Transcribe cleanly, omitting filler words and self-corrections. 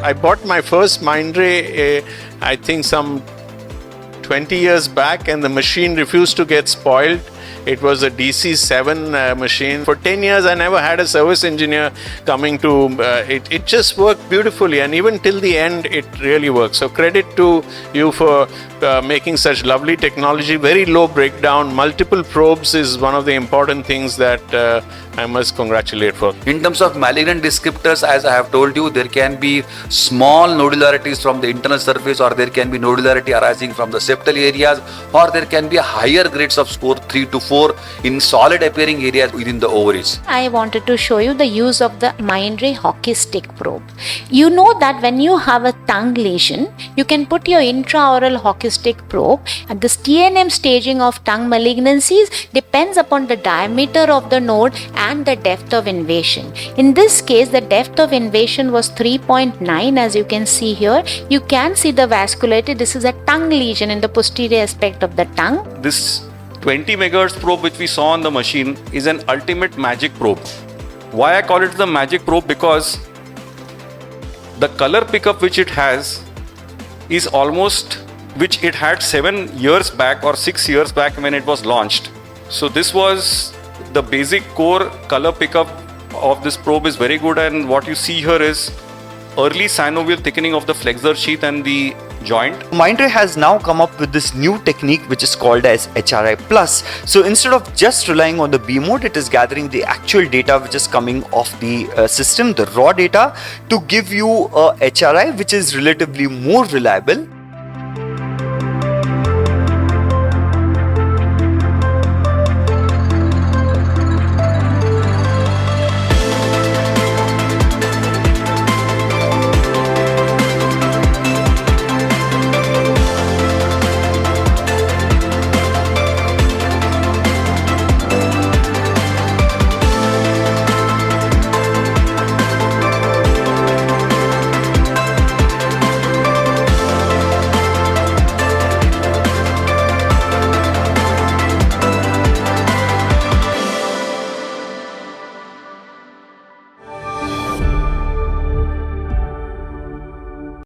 I bought my first Mindray, I think some 20 years back, and the machine refused to get spoiled. It was a DC7 machine. For 10 years, I never had a service engineer coming to it just worked beautifully, and even till the end, it really works. So credit to you for making such lovely technology. Very low breakdown. Multiple probes is one of the important things that I must congratulate for. In terms of malignant descriptors, as I have told you, there can be small nodularities from the internal surface, or there can be nodularity arising from the septal areas, or there can be higher grades of score 3 to 4 in solid appearing areas within the ovaries. I wanted to show you the use of the Mindray hockey stick probe. You know that when you have a tongue lesion, you can put your intraoral hockey stick probe. And this TNM staging of tongue malignancies depends upon the diameter of the node and the depth of invasion. In this case, the depth of invasion was 3.9, as you can see here. You can see the vascularity. This is a tongue lesion in the posterior aspect of the tongue. This 20 megahertz probe which we saw on the machine is an ultimate magic probe. Why I call it the magic probe? Because the color pickup which it has is almost which it had 7 years back or 6 years back when it was launched. So this was the basic core color pickup of this probe is very good, and what you see here is early synovial thickening of the flexor sheath and the joint. Mindray has now come up with this new technique which is called as HRI plus. So instead of just relying on the B mode, it is gathering the actual data which is coming off the system, the raw data, to give you a HRI which is relatively more reliable.